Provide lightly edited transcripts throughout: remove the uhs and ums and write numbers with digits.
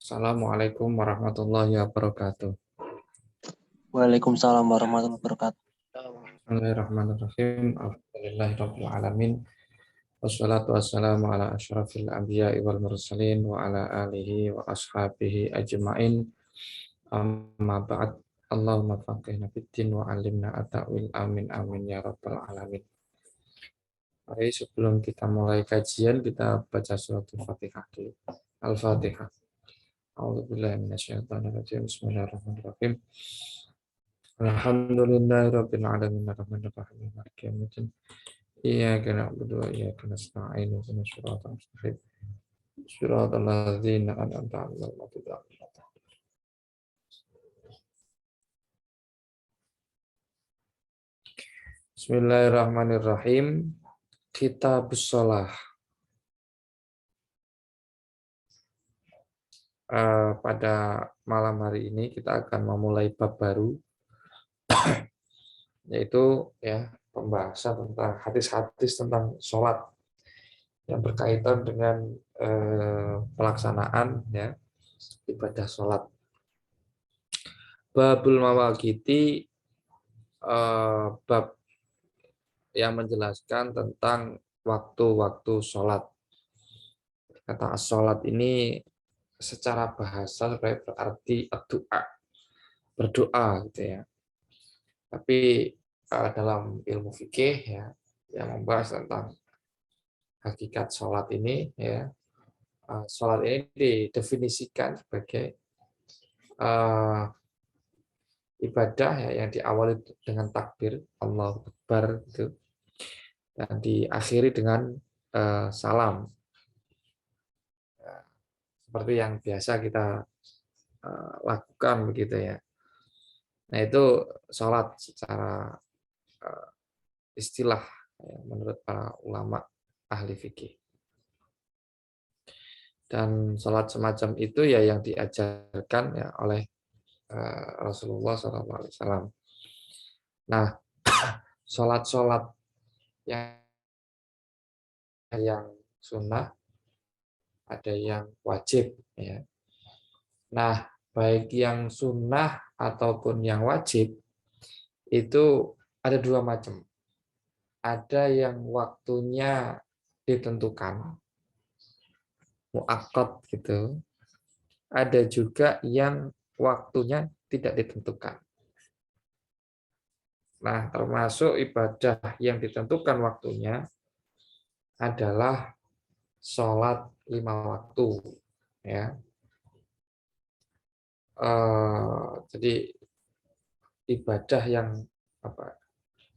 Assalamualaikum warahmatullahi wabarakatuh. Waalaikumsalam warahmatullahi wabarakatuh. Bismillahirrahmanirrahim. Alhamdulillahirabbil alamin. Wassalatu wassalamu ala asyrafil anbiya'i wal mursalin wa ala alihi wa ashabihi ajmain. Amma ba'd. Allahumma faqihna fiddin wa 'allimna at-ta'wil. Amin amin ya rabbal alamin. Mari sebelum kita mulai kajian kita baca surat Al-Fatihah dulu. Al-Fatihah. A'udzubillahi minasyaitonir rajim. Bismillahirrahmanirrahim. Alhamdulillahirabbil alamin arrahmanir rahim maliki yaumiddin. Iyyaka na'budu wa iyyaka nasta'in ihdinas siratal mustaqim. Siratal ladzina an'amta 'alaihim ghairil maghdubi 'alaihim. Bismillahirrahmanirrahim. Kitabus Shalah. Pada malam hari ini kita akan memulai bab baru, yaitu pembahasan tentang hadis-hadis tentang sholat yang berkaitan dengan pelaksanaan ibadah sholat. Babul mawaqiti, bab yang menjelaskan tentang waktu-waktu sholat. Kata sholat ini secara bahasa berarti doa, berdoa gitu ya. Tapi dalam ilmu fikih yang membahas tentang hakikat sholat ini sholat ini didefinisikan sebagai ibadah yang diawali dengan takbir Allahu Akbar gitu, dan diakhiri dengan salam, seperti yang biasa kita lakukan begitu ya. Nah, itu sholat secara istilah menurut para ulama ahli fikih. Dan sholat semacam itu yang diajarkan oleh Rasulullah SAW. Nah, sholat-sholat yang sunnah, ada yang wajib ya. Nah, baik yang sunnah ataupun yang wajib itu ada dua macam. Ada yang waktunya ditentukan, muakkad gitu. Ada juga yang waktunya tidak ditentukan. Nah, termasuk ibadah yang ditentukan waktunya adalah sholat 5 waktu ya. Jadi ibadah yang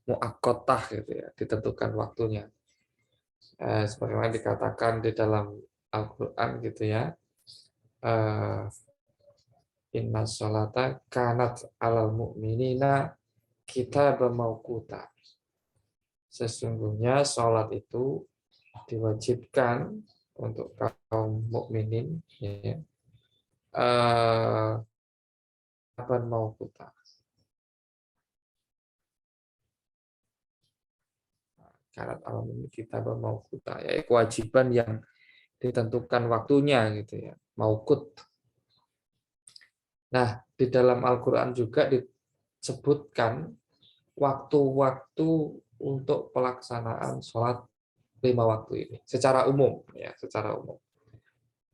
muakkotah gitu ya, ditentukan waktunya. Sebagaimana dikatakan di dalam Al-Qur'an gitu ya. Inna sholata kanat alal mu'minina kitaban mauquta. Sesungguhnya sholat itu diwajibkan untuk kaum mukminin kapan mau kita. Syarat alam ini kita mau kita, kewajiban yang ditentukan waktunya gitu ya, maukut. Nah, di dalam Al-Qur'an juga disebutkan waktu-waktu untuk pelaksanaan sholat 5 waktu ini secara umum ya, secara umum.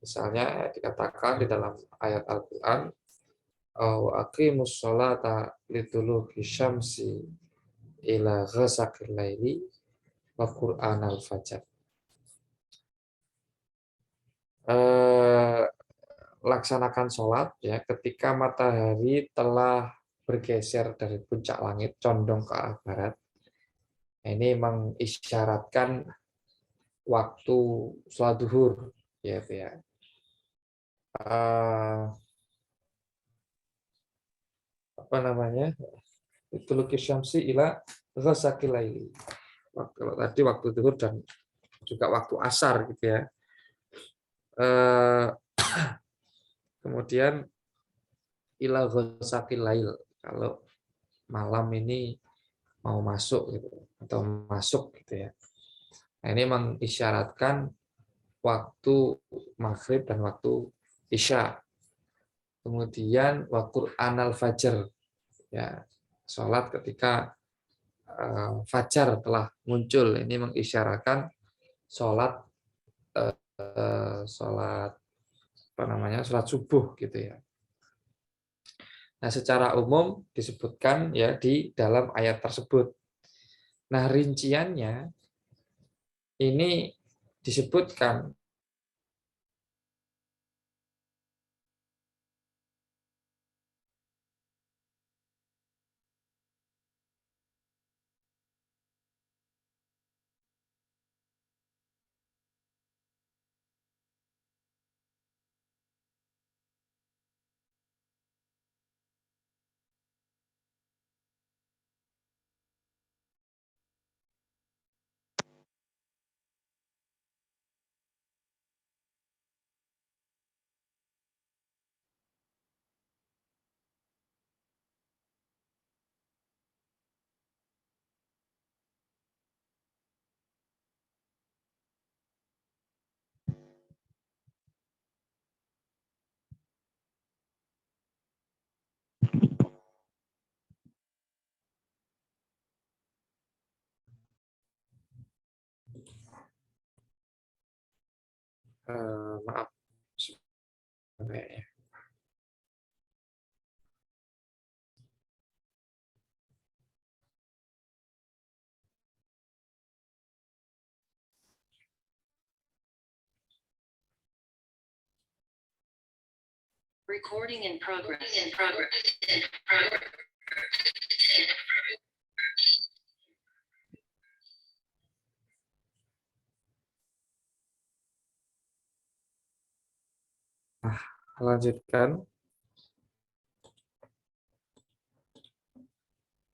Misalnya dikatakan di dalam ayat Al-Qur'an, wa aqimus sholata liduluki syamsi ila ghasaqil laili wa qur'anal fajr. Laksanakan sholat ya ketika matahari telah bergeser dari puncak langit condong ke arah barat. Ini mengisyaratkan waktu sholat duhur ya. Itu lukis syamsi ila ghasaqil laili. Kalau tadi waktu duhur dan juga waktu asar gitu ya. Kemudian ila ghasaqil lail, kalau malam ini mau masuk gitu atau masuk gitu ya. Nah, ini mengisyaratkan waktu maghrib dan waktu isya Kemudian wa Qur'anal fajr, ya, sholat ketika fajar telah muncul. Ini mengisyaratkan sholat sholat apa namanya, sholat subuh gitu ya. Nah, secara umum disebutkan ya di dalam ayat tersebut. Nah, rinciannya ini disebutkan maaf sebenarnya. Recording in progress. Nah, lanjutkan.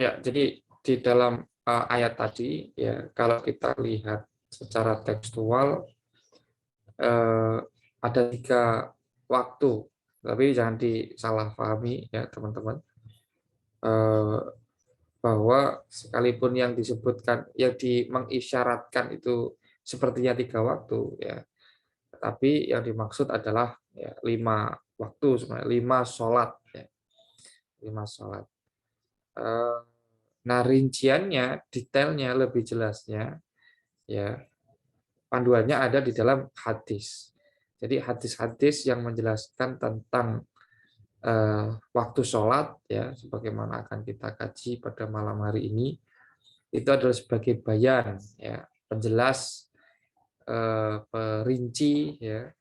Ya, jadi di dalam ayat tadi ya, kalau kita lihat secara tekstual ada 3 waktu, tapi jangan disalahpahami ya teman-teman. Bahwa sekalipun yang disebutkan, yang mengisyaratkan itu sepertinya 3 waktu ya, tapi yang dimaksud adalah ya 5 waktu sebenarnya, 5 sholat ya, 5 sholat. Nah, rinciannya, detailnya, lebih jelasnya ya, panduannya ada di dalam hadis. Jadi hadis-hadis yang menjelaskan tentang waktu sholat ya, sebagaimana akan kita kaji pada malam hari ini, itu adalah sebagai bayan ya, penjelas, perinci ya,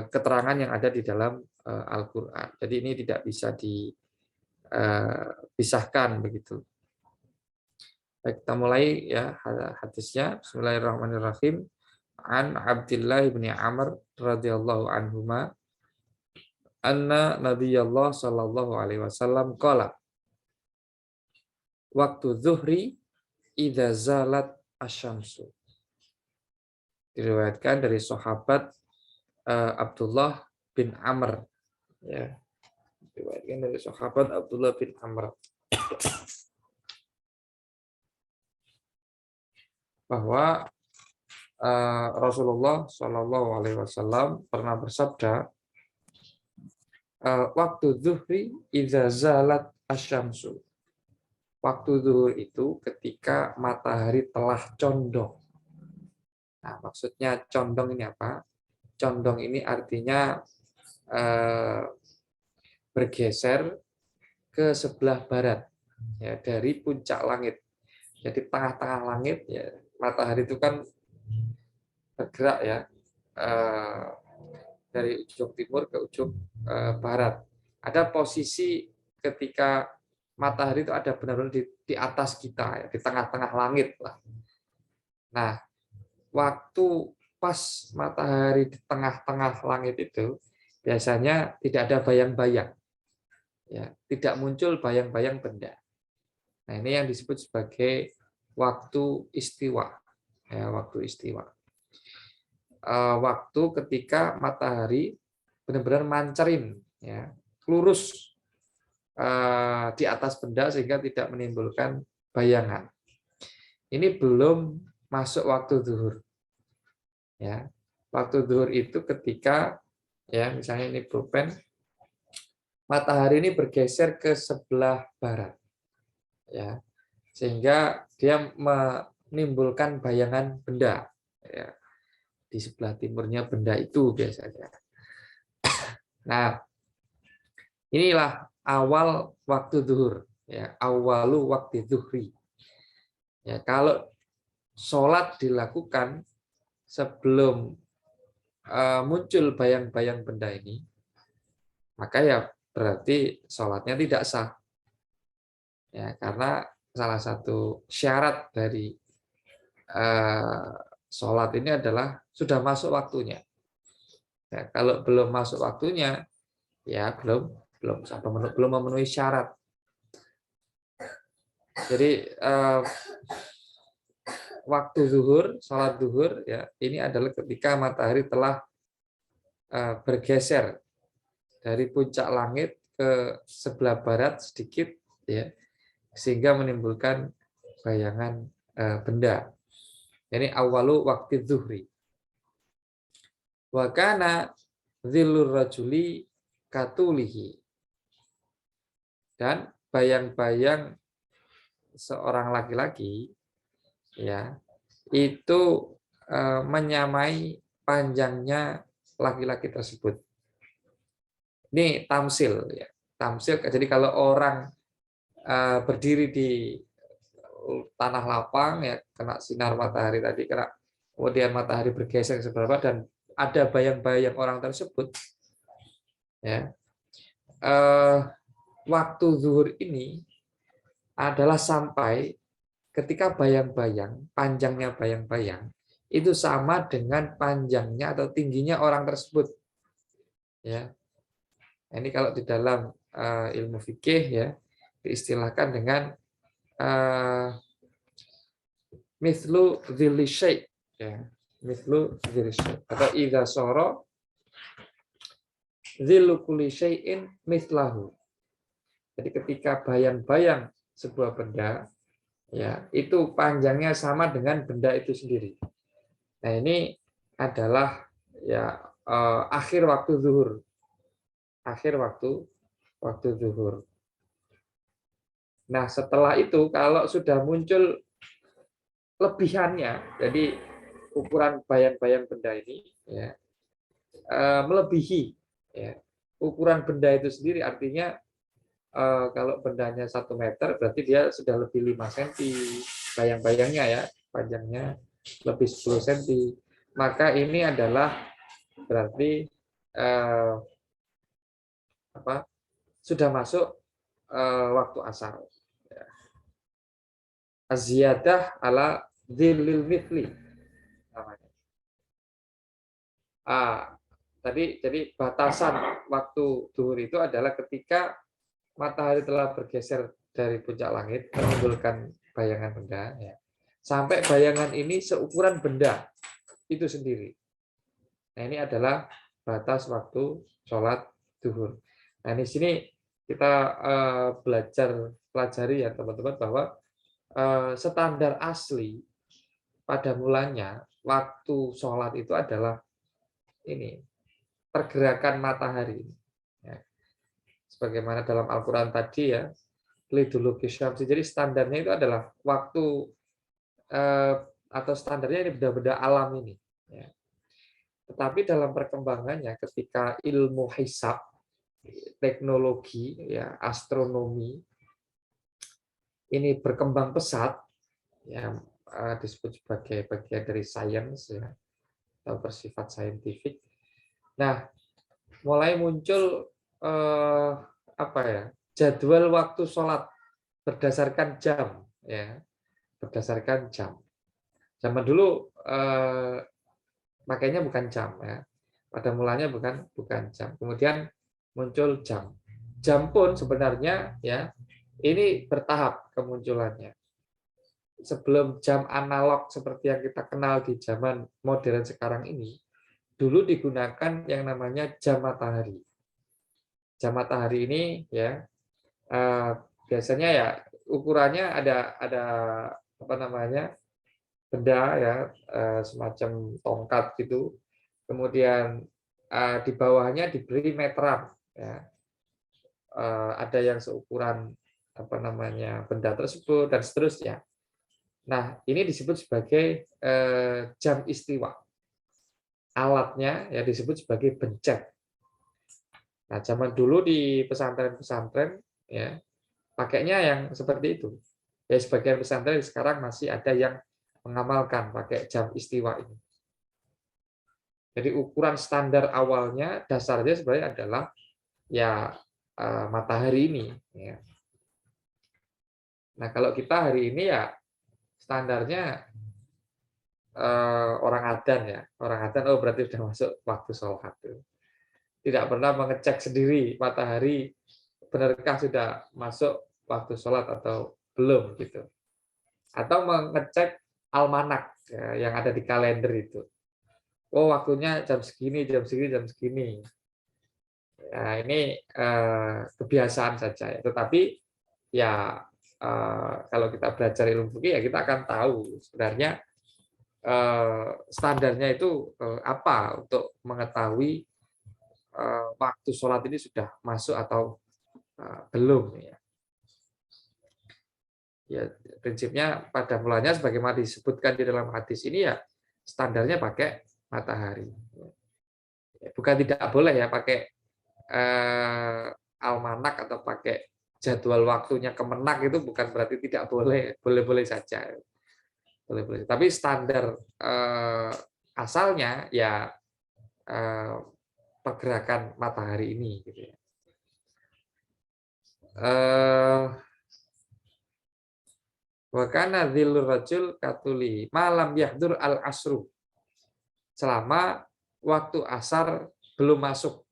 keterangan yang ada di dalam Al-Qur'an. Jadi ini tidak bisa dipisahkan begitu. Baik, kita mulai ya hadisnya. Bismillahirrahmanirrahim. An Abdullah bin Amr radhiyallahu anhuma anna Nabiyullah sallallahu alaihi wasallam qala waktu zuhri idza zalat asyamsu. Diriwayatkan dari sahabat Abdullah bin Amr ya. Diriwayatkan dari sahabat Abdullah bin Amr bahwa Rasulullah Shallallahu Alaihi Wasallam pernah bersabda, waktu zuhri idza zalat asyamsu. Waktu zuhur itu ketika matahari telah condong. Nah, maksudnya condong ini apa? Condong ini artinya bergeser ke sebelah barat ya, dari puncak langit. Jadi tengah-tengah langit ya, matahari itu kan bergerak ya, dari ujung timur ke ujung barat. Ada posisi ketika matahari itu ada benar-benar di atas kita ya, di tengah-tengah langit lah. Nah, waktu pas matahari di tengah-tengah langit itu biasanya tidak ada bayang-bayang ya, tidak muncul bayang-bayang benda. Nah, ini yang disebut sebagai waktu istiwa ya, waktu istiwa. Waktu ketika matahari benar-benar mancerin ya, lurus di atas benda sehingga tidak menimbulkan bayangan. Ini belum masuk waktu zuhur. Ya. Waktu zuhur itu ketika ya, misalnya ini pulpen, matahari ini bergeser ke sebelah barat, ya, sehingga dia menimbulkan bayangan benda, ya. Di sebelah timurnya benda itu biasanya. Nah, inilah awal waktu zuhur, ya, awalu waktu zuhri. Ya, kalau sholat dilakukan sebelum muncul bayang-bayang benda ini, maka ya berarti sholatnya tidak sah. Ya, karena salah satu syarat dari sholat ini adalah sudah masuk waktunya. Ya, kalau belum masuk waktunya, ya belum memenuhi syarat. Jadi waktu zuhur, sholat zuhur, ya ini adalah ketika matahari telah bergeser dari puncak langit ke sebelah barat sedikit, ya, sehingga menimbulkan bayangan benda. Ini awalu waktu zuhri. Wa kana dzillur rajuli katulihi. Dan bayang-bayang seorang laki-laki, ya, itu menyamai panjangnya laki-laki tersebut. Ini tamsil, ya. Tamsil. Jadi kalau orang berdiri di tanah lapang, ya, kena sinar matahari tadi, kemudian matahari bergeser ke sebelah barat dan ada bayang-bayang orang tersebut, ya, waktu zuhur ini adalah sampai ketika bayang-bayang, panjangnya bayang-bayang itu sama dengan panjangnya atau tingginya orang tersebut, ya. Ini kalau di dalam ilmu fikih, ya, diistilahkan dengan mithlu dzilli syai', ya, mithlu dzilli syai' atau idza sara dzillu kulli syai'in mithlahu. Jadi ketika bayang-bayang sebuah benda, ya, itu panjangnya sama dengan benda itu sendiri. Nah, ini adalah, ya, akhir waktu zuhur. Akhir waktu zuhur. Nah, setelah itu kalau sudah muncul lebihannya, jadi ukuran bayang-bayang benda ini, ya, melebihi, ya, ukuran benda itu sendiri, artinya kalau bendanya 1 meter berarti dia sudah lebih 5 cm bayang-bayangnya, ya, panjangnya lebih 10 cm, maka ini adalah berarti sudah masuk waktu asar. Az-ziyadah ala dzillil mithli namanya. Jadi batasan waktu zuhur itu adalah ketika matahari telah bergeser dari puncak langit menimbulkan bayangan benda, ya, sampai bayangan ini seukuran benda itu sendiri. Nah, ini adalah batas waktu sholat zuhur. Nah, di sini kita pelajari, ya, teman-teman, bahwa standar asli pada mulanya waktu sholat itu adalah ini, pergerakan matahari, ya. Sebagaimana dalam Al-Quran tadi, ya, liduluki syamsi. Jadi standarnya itu adalah waktu atau standarnya ini benda-benda alam ini, ya. Tetapi dalam perkembangannya ketika ilmu hisab, teknologi, ya, astronomi ini berkembang pesat, ya, disebut sebagai bagian dari sains, ya, atau bersifat saintifik. Nah, mulai muncul jadwal waktu sholat berdasarkan jam, ya, berdasarkan jam. Zaman dulu makanya bukan jam, ya. Pada mulanya bukan jam. Kemudian muncul jam. Jam pun sebenarnya, ya, ini bertahap kemunculannya. Sebelum jam analog seperti yang kita kenal di zaman modern sekarang ini, dulu digunakan yang namanya jam matahari. Jam matahari ini, ya, biasanya, ya, ukurannya ada benda, ya, semacam tongkat gitu. Kemudian di bawahnya diberi meteran, ya. ada yang seukuran apa namanya benda tersebut dan seterusnya. Nah, ini disebut sebagai jam istiwa. Alatnya ya disebut sebagai bencet. Nah, zaman dulu di pesantren-pesantren ya pakainya yang seperti itu. Ya sebagian pesantren sekarang masih ada yang mengamalkan pakai jam istiwa ini. Jadi ukuran standar awalnya dasarnya sebenarnya adalah ya matahari ini. Ya. Nah kalau kita hari ini ya standarnya orang adzan ya, orang adzan oh berarti sudah masuk waktu sholat. Tidak pernah mengecek sendiri matahari benarkah sudah masuk waktu sholat atau belum gitu. Atau mengecek almanak ya, yang ada di kalender itu. Oh waktunya jam segini, jam segini, jam segini. Nah, ini kebiasaan saja ya. Tetapi ya kalau kita belajar ilmu fikih ya kita akan tahu sebenarnya standarnya itu apa untuk mengetahui waktu sholat ini sudah masuk atau belum ya. Ya prinsipnya pada mulanya sebagaimana disebutkan di dalam hadis ini ya standarnya pakai matahari. Bukan tidak boleh ya pakai almanak atau pakai jadwal waktunya kemenak itu bukan berarti tidak boleh, boleh-boleh saja. Boleh-boleh. Tapi standar asalnya ya pergerakan matahari ini gitu ya. Wa kana dzillur rajul katuli malam yahdur al asru. Selama waktu asar belum masuk.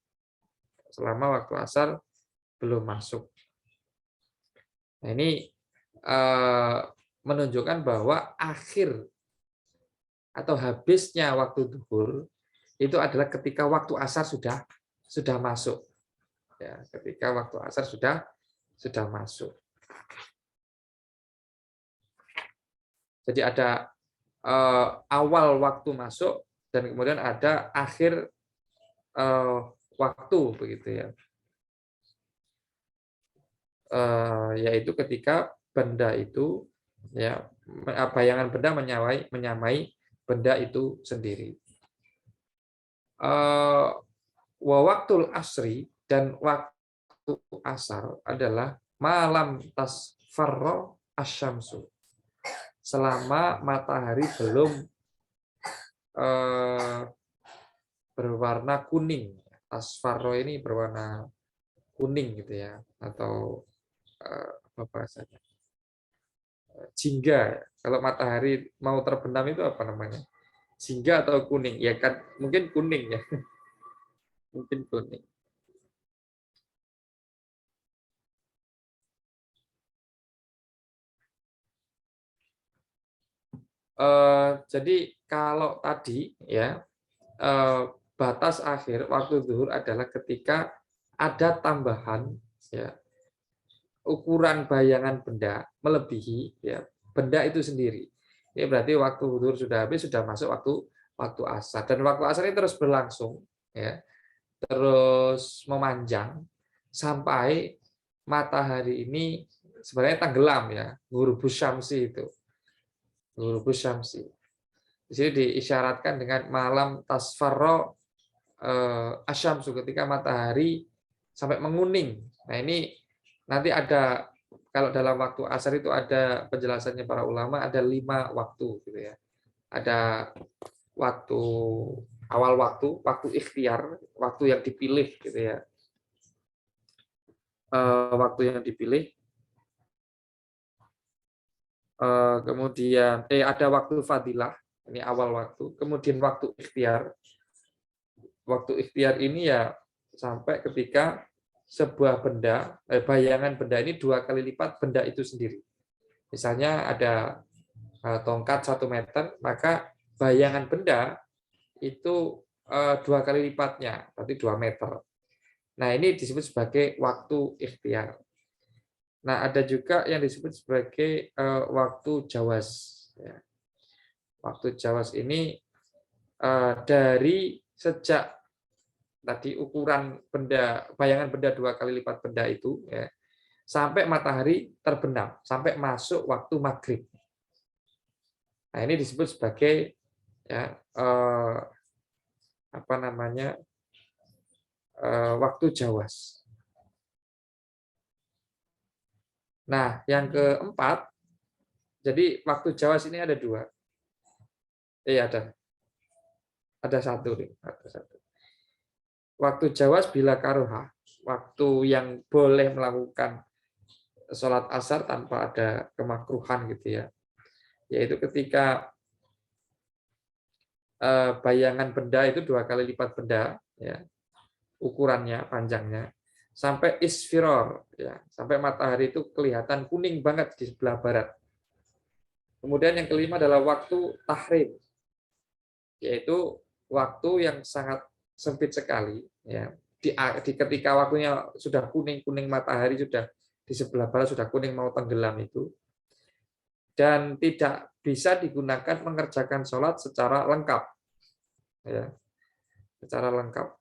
Selama waktu asar belum masuk. Nah, ini menunjukkan bahwa akhir atau habisnya waktu duhur itu adalah ketika waktu asar sudah masuk. Ya, ketika waktu asar sudah masuk. Jadi ada awal waktu masuk dan kemudian ada akhir waktu begitu ya. Yaitu ketika benda itu ya bayangan benda menyamai benda itu sendiri. Wa waktul asri dan waktu asar adalah malam tasfarro asyamsu. Selama matahari belum berwarna kuning. Tasfarro ini berwarna kuning gitu ya, atau apa bahasanya? Jingga. Kalau matahari mau terbenam itu apa namanya? Jingga atau kuning? Ya kan mungkin kuning ya. Mungkin kuning. Jadi kalau tadi ya batas akhir waktu zuhur adalah ketika ada tambahan ya ukuran bayangan benda melebihi ya benda itu sendiri. Ini berarti waktu zuhur sudah habis, sudah masuk waktu asar, dan waktu asar ini terus berlangsung ya, terus memanjang sampai matahari ini sebenarnya tenggelam ya, ghurubus syamsi itu. Ghurubus syamsi. Di sini diisyaratkan dengan malam tasfarro asyamsu, ketika matahari sampai menguning. Nah, ini nanti ada, kalau dalam waktu asar itu ada penjelasannya para ulama, ada 5 waktu gitu ya. Ada waktu awal waktu ikhtiar, waktu yang dipilih gitu ya. Waktu yang dipilih. Kemudian ada waktu fadilah, ini awal waktu. Kemudian waktu ikhtiar. Waktu ikhtiar ini ya sampai ketika sebuah benda, bayangan benda ini 2 kali lipat benda itu sendiri. Misalnya ada tongkat 1 meter, maka bayangan benda itu 2 kali lipatnya, berarti 2 meter. Nah, ini disebut sebagai waktu ikhtiar. Nah, ada juga yang disebut sebagai waktu jawas. Waktu jawas ini dari sejak tadi ukuran benda, bayangan benda 2 kali lipat benda itu, ya, sampai matahari terbenam, sampai masuk waktu maghrib. Nah, ini disebut sebagai ya, apa namanya, waktu jawas. Nah, yang keempat, jadi waktu jawas ini ada 2. Ada satu nih, ada satu. Waktu jawas bila karohah, waktu yang boleh melakukan sholat asar tanpa ada kemakruhan gitu ya, yaitu ketika bayangan benda itu 2 kali lipat benda, ya, ukurannya, panjangnya, sampai isfiror, ya, sampai matahari itu kelihatan kuning banget di sebelah barat. Kemudian yang kelima adalah waktu tahrim, yaitu waktu yang sangat sempit sekali, ya. Di ketika waktunya sudah kuning matahari sudah di sebelah barat sudah kuning mau tenggelam itu, dan tidak bisa digunakan mengerjakan sholat secara lengkap, ya, secara lengkap.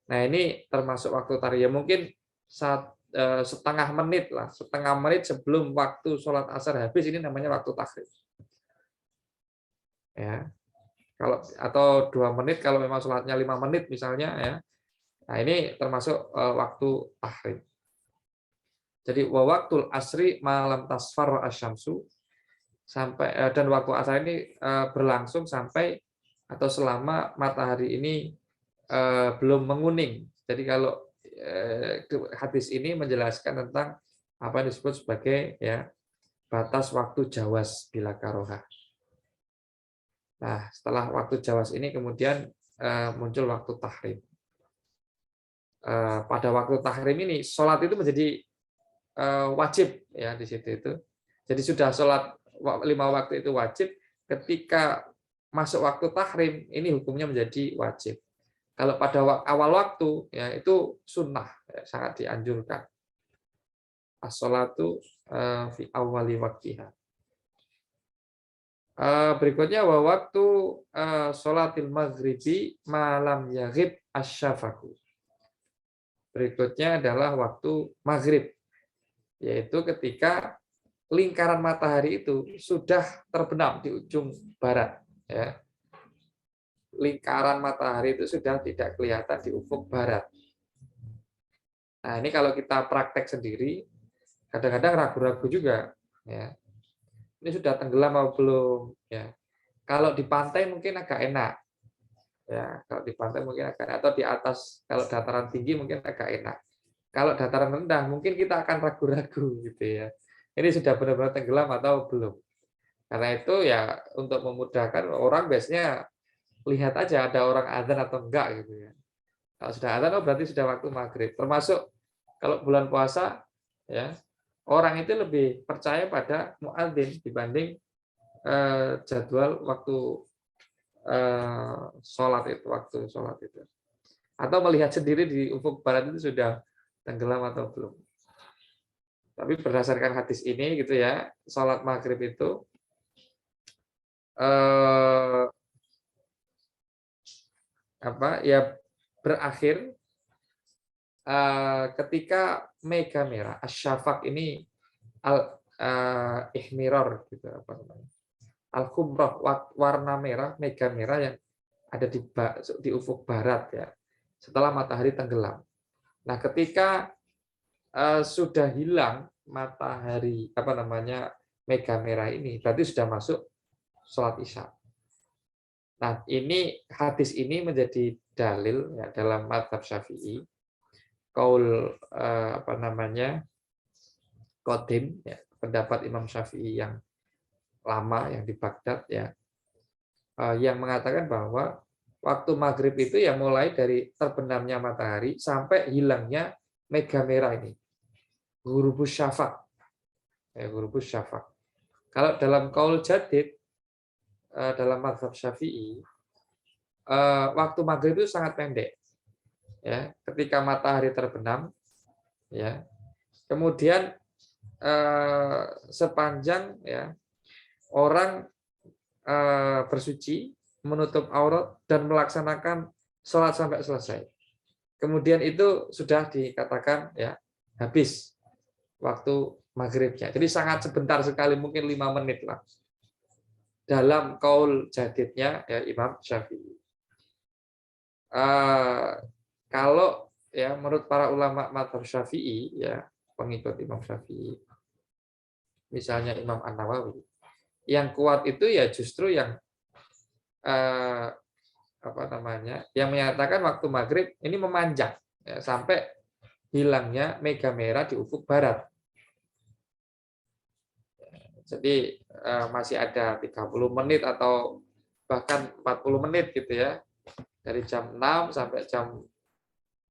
Nah, ini termasuk waktu tahrim. Ya, mungkin setengah menit sebelum waktu sholat asar habis, ini namanya waktu tahrim. Ya, kalau atau 2 menit kalau memang sholatnya 5 menit misalnya, ya. Nah, ini termasuk waktu tahrim. Jadi waktul asri malam tasfar asyamsu, sampai dan waktu asar ini berlangsung sampai atau selama matahari ini belum menguning. Jadi kalau hadis ini menjelaskan tentang apa yang disebut sebagai ya batas waktu jawas bila karohah. Nah, setelah waktu jawas ini kemudian muncul waktu tahrim. Pada waktu tahrim ini sholat itu menjadi wajib ya di situ itu. Jadi sudah sholat 5 waktu itu wajib, ketika masuk waktu tahrim ini hukumnya menjadi wajib. Kalau pada awal waktu ya itu sunnah, ya, sangat dianjurkan. As-sholatu fi awwali waqtiha. Berikutnya waktu sholatil maghribi malam yaghib asyafaku. Berikutnya adalah waktu maghrib, yaitu ketika lingkaran matahari itu sudah terbenam di ujung barat, ya. Lingkaran matahari itu sudah tidak kelihatan di ufuk barat. Nah, ini kalau kita praktek sendiri kadang-kadang ragu-ragu juga, ya. Ini sudah tenggelam atau belum, ya. Kalau di pantai mungkin agak enak, ya. Kalau di pantai mungkin agak enak, atau di atas kalau dataran tinggi mungkin agak enak. Kalau dataran rendah mungkin kita akan ragu-ragu gitu ya. Ini sudah benar-benar tenggelam atau belum. Karena itu ya untuk memudahkan orang biasanya lihat aja ada orang azan atau enggak gitu ya. Kalau sudah azan, oh berarti sudah waktu maghrib. Termasuk kalau bulan puasa ya, orang itu lebih percaya pada muadzin dibanding jadwal waktu waktu sholat itu. Atau melihat sendiri di ufuk barat itu sudah tenggelam atau belum. Tapi berdasarkan hadis ini gitu ya, sholat maghrib itu berakhir ketika mega merah, asyafaq ini ihmirar gitu apa namanya, al-khumrah, warna merah, mega merah yang ada di ufuk barat ya, setelah matahari tenggelam. Nah, ketika sudah hilang matahari mega merah ini, berarti sudah masuk sholat isya. Nah, ini hadis ini menjadi dalil ya, dalam mazhab Syafi'i, kaul qadim ya, pendapat Imam Syafi'i yang lama yang di Baghdad ya, yang mengatakan bahwa waktu maghrib itu ya mulai dari terbenamnya matahari sampai hilangnya mega merah ini, ghurubus syafaq. Ya, ghurubus syafaq. Kalau dalam kaul jadid dalam mazhab Syafi'i, waktu maghrib itu sangat pendek. Ya, ketika matahari terbenam, ya, kemudian sepanjang ya orang bersuci, menutup aurat dan melaksanakan sholat sampai selesai. kemudian itu sudah dikatakan ya habis waktu maghribnya. Jadi sangat sebentar sekali, mungkin 5 menit lah. Dalam kaul jadidnya ya Imam Syafi'i. Kalau ya menurut para ulama mazhab Syafi'i ya, pengikut Imam Syafi'i, misalnya Imam An-Nawawi, yang kuat itu ya justru yang apa namanya, yang menyatakan waktu maghrib ini memanjang ya, sampai hilangnya mega merah di ufuk barat. Jadi masih ada 30 menit atau bahkan 40 menit gitu ya, dari jam 6 sampai jam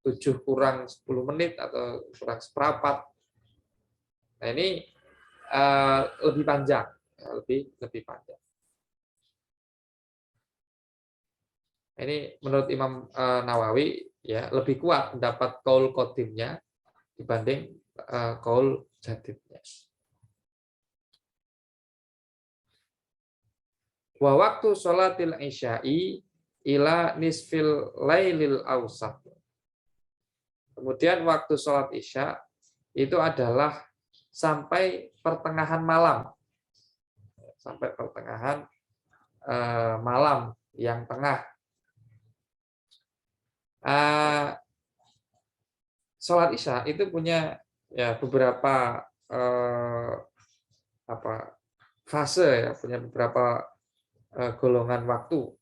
7 kurang 10 menit atau kurang seperempat. Nah ini lebih panjang, lebih panjang. Ini menurut Imam Nawawi ya lebih kuat mendapat kaul qadimnya dibanding kaul jadidnya. Wa waktu sholatil isya'i ila nisfil lailil awsat. Kemudian waktu sholat isya itu adalah sampai pertengahan malam. Sampai pertengahan malam yang tengah. Sholat isya itu punya ya beberapa fase ya, punya beberapa golongan waktu.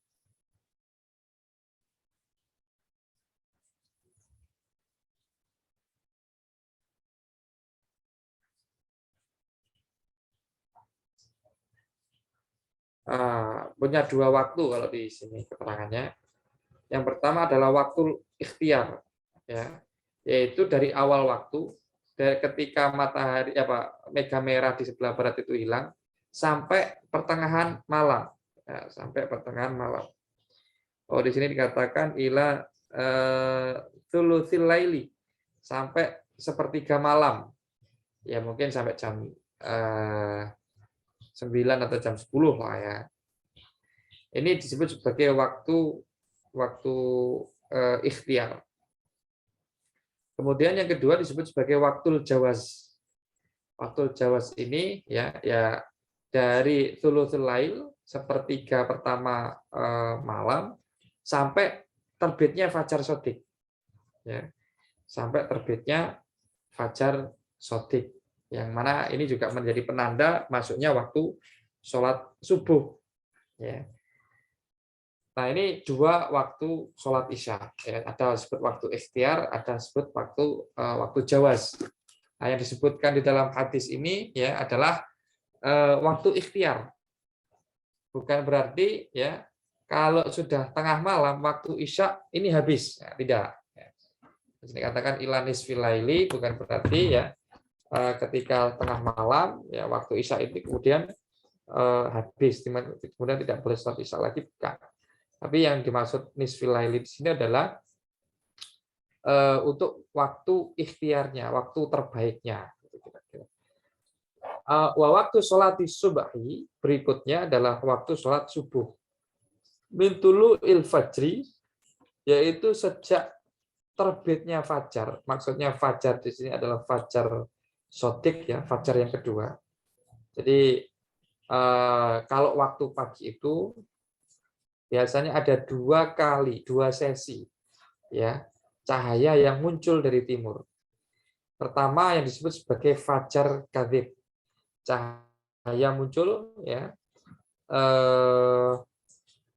Punya 2 waktu kalau di sini keterangannya. Yang pertama adalah waktu ikhtiar, ya, yaitu dari awal waktu, dari ketika matahari mega merah di sebelah barat itu hilang sampai pertengahan malam, ya, sampai pertengahan malam. Oh, di sini dikatakan ila thulutsil laili, sampai sepertiga malam, ya mungkin sampai jam 9 atau jam 10 lah ya. Ini disebut sebagai waktu ikhtiar. Kemudian yang kedua disebut sebagai waktu jawaz. Waktu jawaz ini ya dari thulutsul lail, sepertiga pertama malam sampai terbitnya fajar shadiq. Ya. Sampai terbitnya fajar shadiq. Yang mana ini juga menjadi penanda masuknya waktu sholat subuh. Ya. Nah, ini 2 waktu sholat isya. Ya, ada disebut waktu ikhtiar, ada disebut waktu jawaz. Nah, yang disebutkan di dalam hadis ini ya adalah waktu ikhtiar. Bukan berarti ya kalau sudah tengah malam waktu isya ini habis. Ya, tidak. Ya. Jadi katakan ilanis filaili bukan berarti ya ketika tengah malam ya waktu isya itu kemudian habis, kemudian tidak boleh sholat isya lagi, bukan. Tapi yang dimaksud nisfil laili di sini adalah untuk waktu ikhtiarnya, waktu terbaiknya. Waktu sholat subahi berikutnya adalah waktu sholat subuh. Min tulu'il fajri, yaitu sejak terbitnya fajar. Maksudnya fajar di sini adalah fajar shadiq ya, fajar yang kedua. Jadi kalau waktu pagi itu biasanya ada 2 sesi ya cahaya yang muncul dari timur. Pertama yang disebut sebagai fajar kadzib, cahaya muncul ya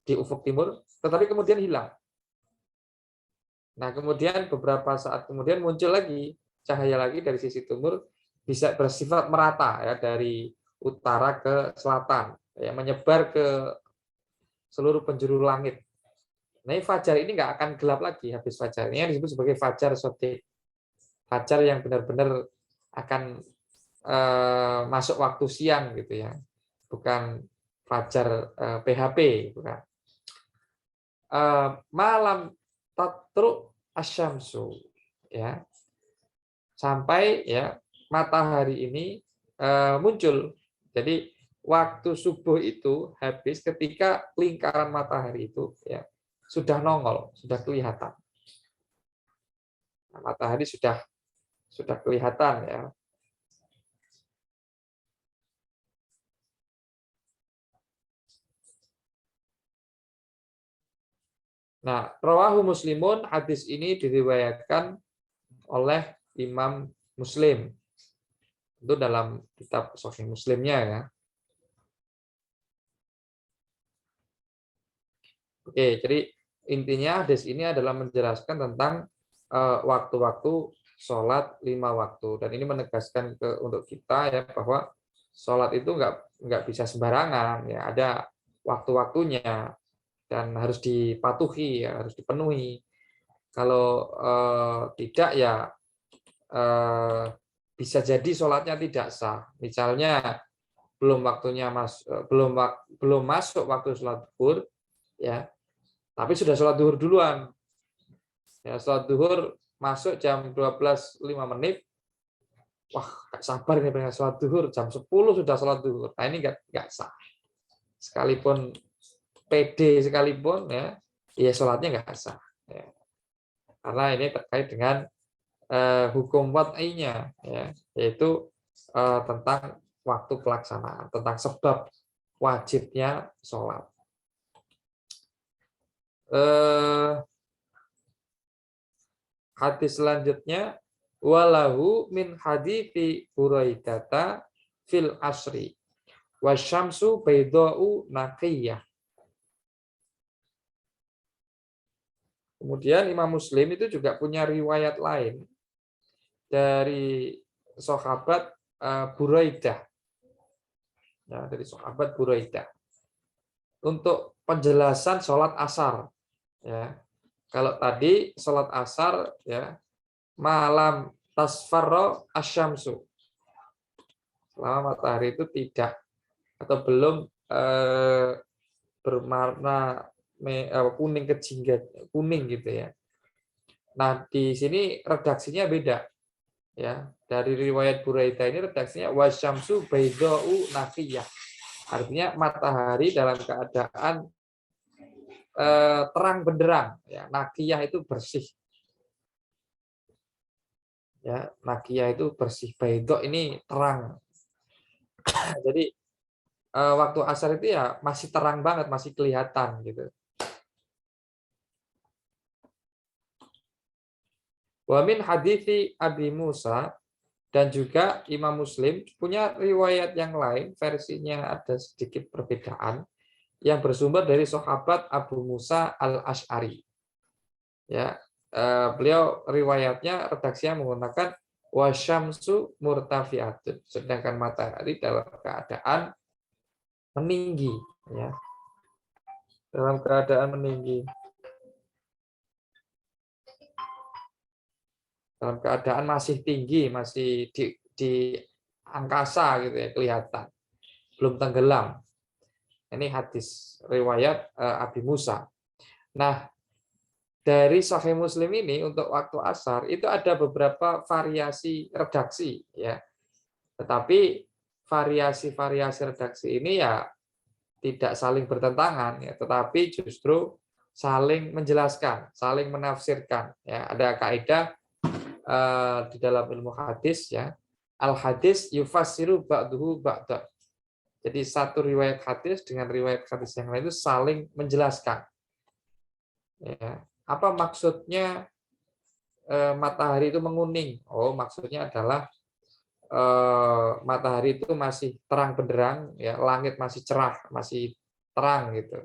di ufuk timur, tetapi kemudian hilang. Nah kemudian beberapa saat kemudian muncul lagi cahaya lagi dari sisi timur, bisa bersifat merata ya dari utara ke selatan, ya menyebar ke seluruh penjuru langit. Nah, fajar ini nggak akan gelap lagi habis fajar. Ini yang disebut sebagai fajar shadiq. Fajar yang benar-benar akan masuk waktu siang gitu ya. Bukan fajar PHP, bukan. Malam tatru asyamsu ya. Sampai ya matahari ini muncul. Jadi waktu subuh itu habis ketika lingkaran matahari itu ya sudah nongol, sudah kelihatan. Nah, matahari sudah kelihatan ya. Nah, rawahu Muslimun, hadis ini diriwayatkan oleh Imam Muslim. Itu dalam kitab Sahih Muslimnya ya. Oke, jadi intinya hadis ini adalah menjelaskan tentang waktu-waktu sholat 5 waktu, dan ini menegaskan untuk kita ya bahwa sholat itu nggak bisa sembarangan ya, ada waktu-waktunya dan harus dipatuhi ya, harus dipenuhi. Kalau tidak ya bisa jadi sholatnya tidak sah. Misalnya belum waktunya belum masuk waktu sholat zuhur ya, tapi sudah sholat zuhur duluan. Ya, sholat zuhur masuk jam 12.05. Wah, gak sabar ini pengen sholat zuhur, jam 10 sudah sholat zuhur. Nah, ini nggak sah. Sekalipun PD sekalipun ya sholatnya nggak sah. Ya. Karena ini terkait dengan hukum wad'inya ya, yaitu tentang waktu pelaksanaan, tentang sebab wajibnya sholat. Hadis selanjutnya, walahu min hadithi Buraidata fil asri wasyamsu baydau naqiyah. Kemudian Imam Muslim itu juga punya riwayat lain dari sahabat Buraidah. Ya, dari sahabat Buraidah. Untuk penjelasan sholat asar. Ya. Kalau tadi sholat asar ya, malam tasfarro asyamsu, selama matahari itu tidak atau belum berwarna kuning kejinggat, kuning gitu ya. Nah, di sini redaksinya beda ya. Dari riwayat Buraidah ini redaksinya wasyamsu baydau naqiyah. Artinya matahari dalam keadaan terang benderang ya. Naqiyah itu bersih. Ya, naqiyah itu bersih, baydau ini terang. Jadi waktu asar itu ya masih terang banget, masih kelihatan gitu. Wa min hadithi Abi Musa, dan juga Imam Muslim punya riwayat yang lain, versinya ada sedikit perbedaan, yang bersumber dari sahabat Abu Musa al-Asy'ari. Ya, beliau riwayatnya redaksinya menggunakan wasyamsu murtafiatun, sedangkan matahari dalam keadaan meninggi ya. Dalam keadaan meninggi. Dalam keadaan masih tinggi, masih di angkasa gitu ya, kelihatan. Belum tenggelam. Ini hadis riwayat Abi Musa. Nah, dari Sahih Muslim ini untuk waktu asar itu ada beberapa variasi redaksi ya. Tetapi variasi-variasi redaksi ini ya tidak saling bertentangan ya, tetapi justru saling menjelaskan, saling menafsirkan ya. Ada kaidah di dalam ilmu hadis ya, al hadis yufassiru ba'duhu ba'da. Jadi satu riwayat hadis dengan riwayat hadis yang lain itu saling menjelaskan. Ya. Apa maksudnya matahari itu menguning? Oh, maksudnya adalah matahari itu masih terang benderang, ya, langit masih cerah, masih terang gitu.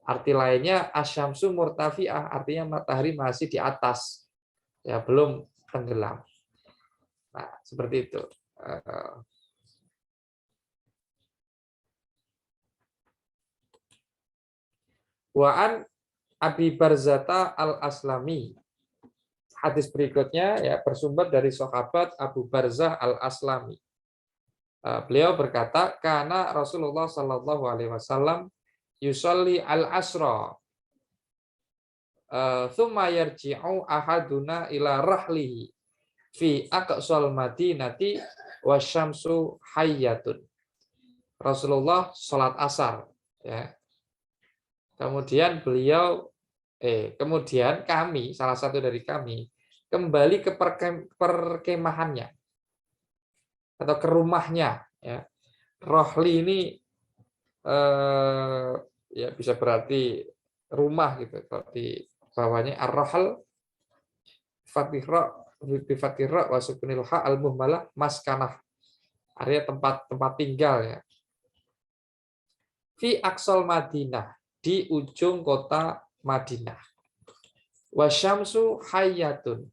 Arti lainnya asyamsu murtafi'ah, artinya matahari masih di atas, ya belum tenggelam. Nah, seperti itu. Wa'an Abi Barzata al-Aslami. Hadis berikutnya ya bersumber dari sahabat Abu Barzah al-Aslami. Beliau berkata, karena Rasulullah Shallallahu Alaihi Wasallam yusalli al-asra, thumma yarji'u ahaduna ila rahlihi fi aqsal madinati wasyamsu hayyatun. Rasulullah sholat asar ya. Kemudian kami, salah satu dari kami kembali ke perkemahannya atau ke rumahnya. Ya. Rohli ini ya bisa berarti rumah gitu. Kalau di bawahnya ar-rohl fatihra bifatihra wa sukunil ha al-muhmalah maskanah. Artinya tempat tinggal ya. Fi aqsal Madinah, di ujung kota Madinah. Wasyamsu hayyatun,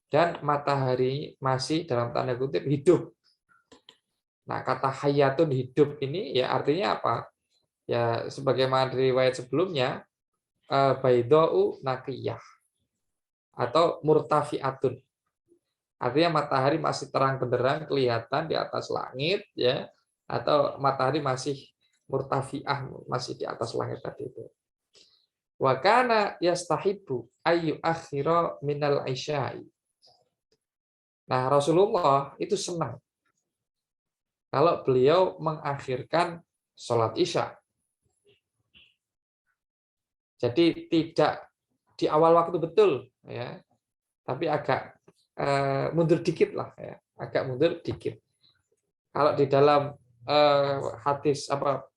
dan matahari masih dalam tanda kutip hidup. Nah, kata hayyatun hidup ini ya artinya apa? Ya sebagaimana riwayat sebelumnya, baidau naqiyah atau murtafiatun. Artinya matahari masih terang benderang kelihatan di atas langit ya, atau matahari masih murtafiah, masih di atas langit tadi itu. Wa kana yastahibu ayu akhira minal isya'i. Nah, Rasulullah itu senang kalau beliau mengakhirkan sholat isya. Jadi tidak di awal waktu betul ya, tapi agak mundur dikit lah ya, agak mundur dikit. Kalau di dalam hadis bab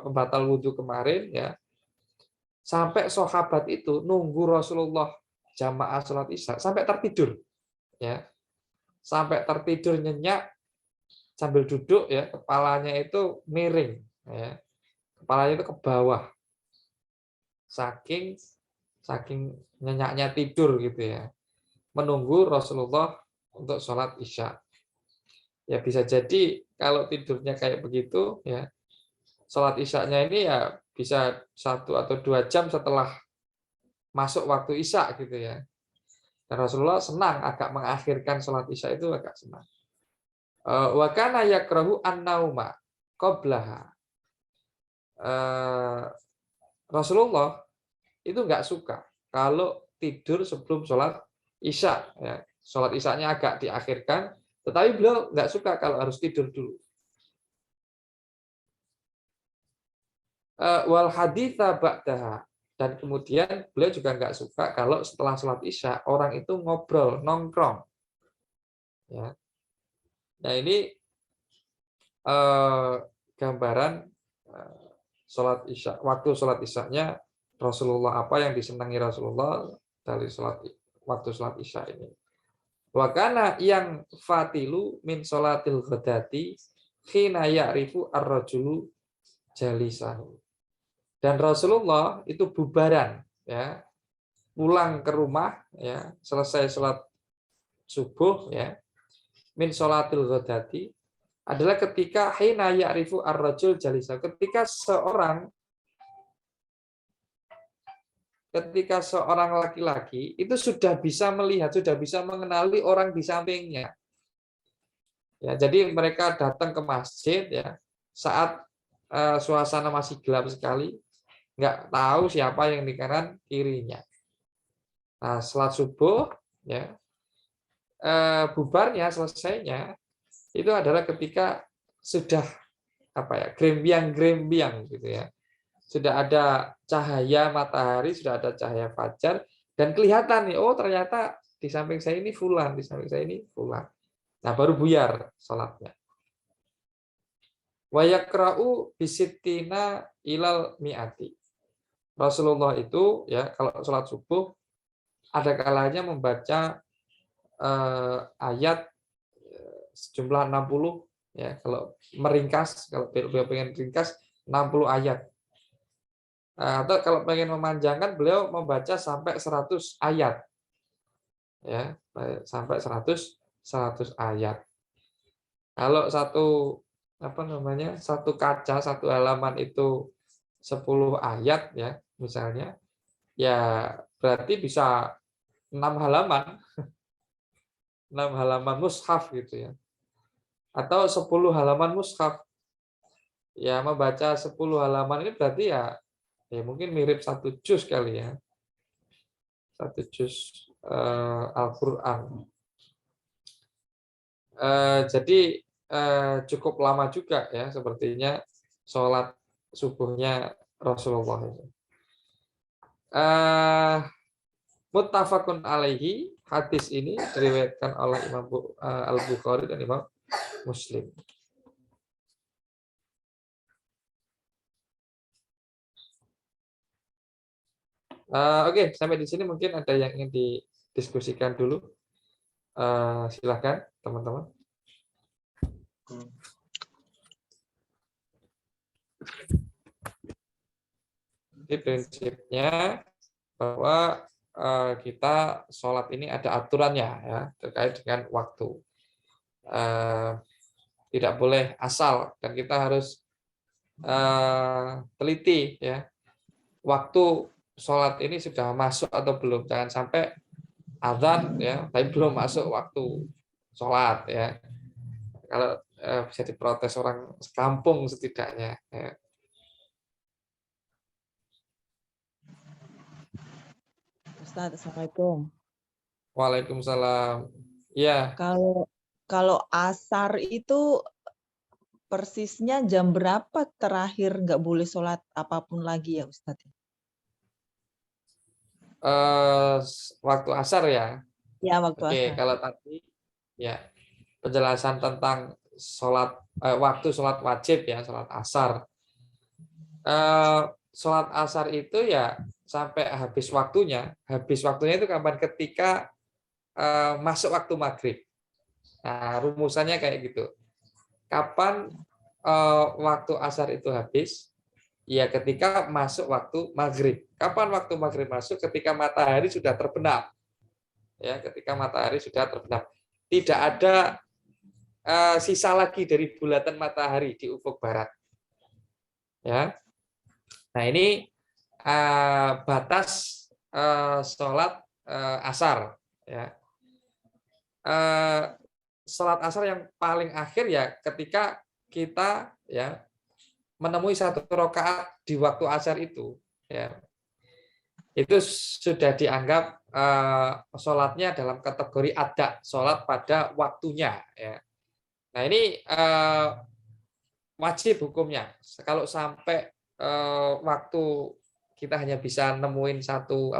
pembatal wudhu kemarin ya, sampai sahabat itu nunggu Rasulullah jamaah sholat isya sampai tertidur ya, sampai tertidur nyenyak sambil duduk ya, kepalanya itu miring ya, kepalanya itu ke bawah saking nyenyaknya tidur gitu ya, menunggu Rasulullah untuk sholat isya. Ya bisa jadi kalau tidurnya kayak begitu ya, sholat isyanya ini ya bisa 1 atau 2 jam setelah masuk waktu isya gitu ya. Dan Rasulullah senang agak mengakhirkan sholat isya itu, agak senang. Wa kana yakrahu an-nauma qablaha. Rasulullah itu nggak suka kalau tidur sebelum sholat isya. Ya. Sholat isyanya agak diakhirkan, tetapi beliau nggak suka kalau harus tidur dulu. Wal haditha ba'daha, dan kemudian beliau juga nggak suka kalau setelah sholat isya orang itu ngobrol, nongkrong. Ya. Nah ini gambaran sholat isya, waktu sholat isyanya Rasulullah, apa yang disenangi Rasulullah dari waktu sholat isya ini. Wa kana yang fatilu min sholatil ghadati khina ya'rifu ar-rajulu jalisahu. Dan Rasulullah itu bubaran ya, pulang ke rumah ya, selesai sholat subuh ya, min sholatil ghadati adalah ketika hina ya'rifu ar-rajul jalisahu, ketika seorang laki-laki itu sudah bisa melihat, sudah bisa mengenali orang di sampingnya. Ya, jadi mereka datang ke masjid ya saat suasana masih gelap sekali, nggak tahu siapa yang di kanan kirinya. Nah, sholat subuh ya, bubarnya selesainya itu adalah ketika sudah grembiang gitu ya, sudah ada cahaya matahari, sudah ada cahaya fajar, dan kelihatan nih, oh ternyata di samping saya ini fulan, di samping saya ini fulan. Nah, baru buyar sholatnya. Wa yakra'u bisittina ilal mi'ati. Rasulullah itu ya kalau sholat subuh ada kalanya membaca ayat sejumlah 60 ya, kalau meringkas, kalau beliau pengen ringkas 60 ayat. Atau kalau pengen memanjangkan beliau membaca sampai 100 ayat. Ya, sampai 100 ayat. Kalau satu kaca, satu halaman itu 10 ayat ya, misalnya, ya berarti bisa 6 halaman. 6 halaman mushaf gitu ya. Atau 10 halaman mushaf. Ya, membaca 10 halaman ini berarti ya mungkin mirip 1 juz kali ya. 1 juz Al-Qur'an. Jadi cukup lama juga ya sepertinya sholat subuhnya Rasulullah itu. Muttafaqun alaihi, hadis ini diriwayatkan oleh Imam Al-Bukhari dan Imam Muslim. Oke, sampai di sini mungkin ada yang ingin didiskusikan dulu. Silahkan teman-teman. Jadi prinsipnya bahwa kita sholat ini ada aturannya ya terkait dengan waktu. Tidak boleh asal dan kita harus teliti ya waktu sholat ini sudah masuk atau belum. Jangan sampai azan ya tapi belum masuk waktu sholat ya. Kalau bisa diprotes orang sekampung setidaknya. Ya. Ustaz, Assalamualaikum. Waalaikumsalam. Ya. Kalau asar itu persisnya jam berapa terakhir nggak boleh sholat apapun lagi ya Ustaz? Waktu asar ya. Ya, waktu Oke, asar. kalau tadi ya penjelasan tentang waktu sholat wajib ya, sholat asar. Sholat asar itu ya sampai habis waktunya. Habis waktunya itu kapan? Ketika masuk waktu maghrib. Nah, rumusannya kayak gitu. Kapan waktu asar itu habis? Ya ketika masuk waktu maghrib. Kapan waktu maghrib masuk? Ketika matahari sudah terbenam. Ya, ketika matahari sudah terbenam. Tidak ada sisa lagi dari bulatan matahari di ufuk barat. Ya. Nah ini batas sholat asar. Ya. Sholat asar yang paling akhir ya ketika kita ya menemui satu rakaat di waktu asar itu. Ya. Itu sudah dianggap sholatnya dalam kategori ada sholat pada waktunya. Ya. Nah ini wajib hukumnya. Kalau sampai waktu kita hanya bisa nemuin satu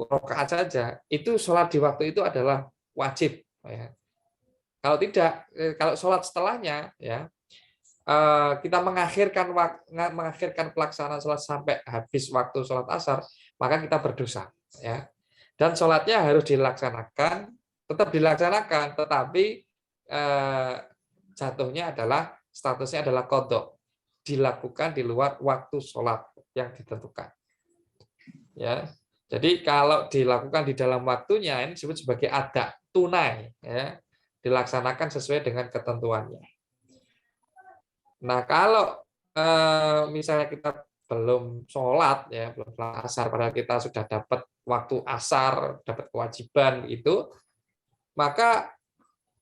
rakaat saja, itu sholat di waktu itu adalah wajib. Ya. Kalau tidak, kalau sholat setelahnya, ya kita mengakhirkan pelaksanaan sholat sampai habis waktu sholat asar, maka kita berdosa. Ya. Dan sholatnya harus dilaksanakan, tetap dilaksanakan, tetapi jatuhnya adalah statusnya adalah qadha, dilakukan di luar waktu sholat yang ditentukan. Ya, jadi kalau dilakukan di dalam waktunya ini disebut sebagai ada tunai, ya, dilaksanakan sesuai dengan ketentuannya. Nah kalau misalnya kita belum sholat, ya belum sholat asar, padahal kita sudah dapat waktu asar, dapat kewajiban itu, maka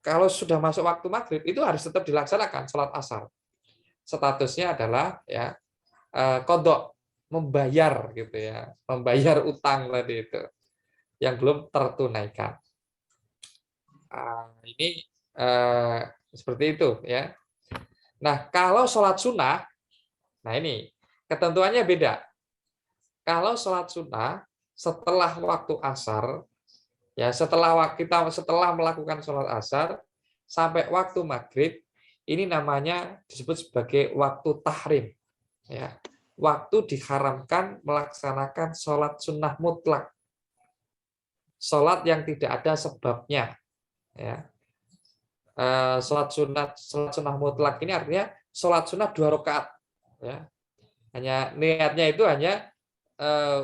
kalau sudah masuk waktu maghrib itu harus tetap dilaksanakan sholat asar. Statusnya adalah ya qadha, membayar gitu ya, membayar utang tadi itu yang belum tertunaikan. Ini seperti itu ya. Nah kalau sholat sunnah, nah ini ketentuannya beda. Kalau sholat sunnah setelah waktu asar, ya setelah melakukan sholat asar sampai waktu maghrib, ini namanya disebut sebagai waktu tahrim. Ya. Waktu diharamkan melaksanakan sholat sunnah mutlak, sholat yang tidak ada sebabnya. Ya. Sholat sunnah mutlak ini artinya sholat sunnah 2 rakaat. Ya. Hanya niatnya itu hanya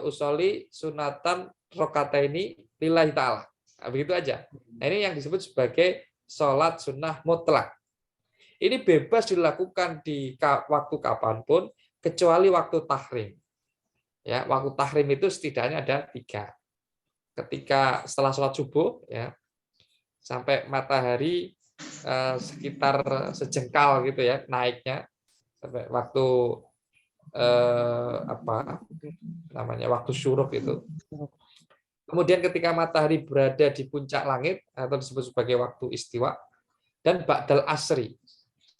usoli sunatan rakaataini lillahi ta'ala. Nah, begitu aja. Nah, ini yang disebut sebagai sholat sunnah mutlak. Ini bebas dilakukan di waktu kapanpun, kecuali waktu tahrim. Ya, waktu tahrim itu setidaknya ada 3. Ketika setelah sholat subuh, ya, sampai matahari sekitar sejengkal gitu ya naiknya, sampai waktu waktu syuruk itu. Kemudian ketika matahari berada di puncak langit atau disebut sebagai waktu istiwa, dan ba'dal asri,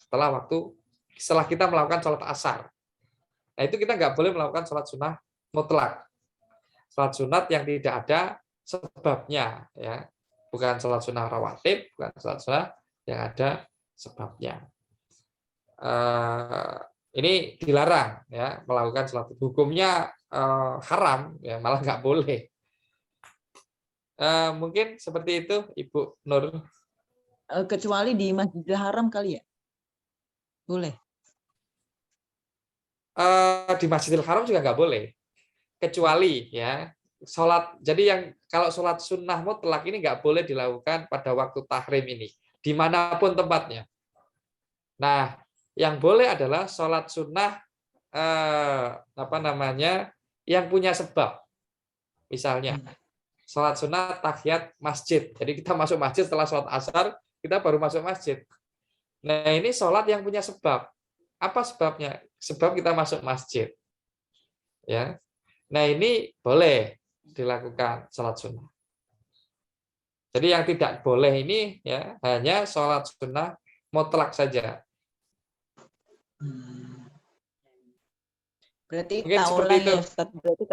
setelah kita melakukan sholat asar. Nah itu kita nggak boleh melakukan sholat sunnah mutlak. Sholat sunat yang tidak ada sebabnya, ya, bukan sholat sunnah rawatib, bukan sholat sunnah yang ada sebabnya. Ini dilarang, ya, melakukan sholat hukumnya haram, ya, malah nggak boleh. Mungkin seperti itu, Ibu Nur. Kecuali di Masjidil Haram kali ya? Boleh. Di Masjidil Haram juga nggak boleh, kecuali, ya, sholat. Jadi yang kalau sholat sunnah mutlak ini nggak boleh dilakukan pada waktu tahrim ini, dimanapun tempatnya. Nah, yang boleh adalah sholat sunnah yang punya sebab. Misalnya, sholat sunnah tahiyat masjid. Jadi kita masuk masjid setelah sholat asar, kita baru masuk masjid. Nah, ini sholat yang punya sebab. Apa sebabnya? Sebab kita masuk masjid. Ya. Nah, ini boleh dilakukan sholat sunnah. Jadi yang tidak boleh ini, ya, hanya sholat sunnah mutlak saja. Berarti Mungkin tak seperti ulang itu. ya Ustaz. Berarti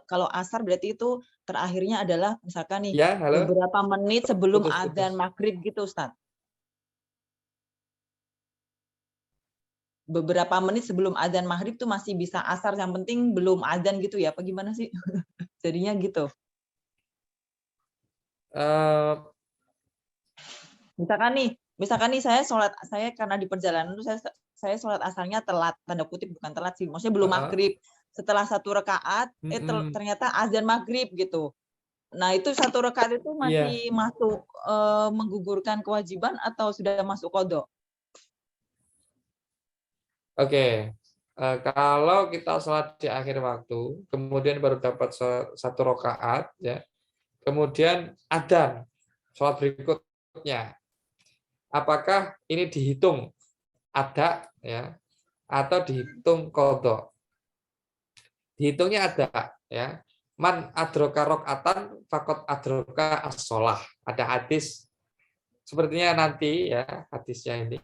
kalau asar berarti itu terakhirnya adalah misalkan nih Ya, halo. beberapa menit sebelum Putus-putus. adzan maghrib gitu Ustaz. Beberapa menit sebelum adzan maghrib tuh masih bisa asar, yang penting belum adzan gitu ya? Apa gimana sih? Jadinya gitu. Misalkan nih saya karena di perjalanan itu saya sholat asarnya telat, tanda kutip, bukan telat sih, maksudnya belum maghrib. Setelah 1 rakaat, ternyata azan maghrib gitu. Nah itu 1 rakaat itu Iya. masih masuk menggugurkan kewajiban atau sudah masuk qadha? Oke. Kalau kita sholat di akhir waktu, kemudian baru dapat 1 rakaat, ya, kemudian adzan sholat berikutnya, apakah ini dihitung ada, ya, atau dihitung qadha? Dihitungnya ada, ya. Man adroka rakaatan faqad adroka as-shalah. Ada hadis sepertinya nanti, ya, hadisnya ini.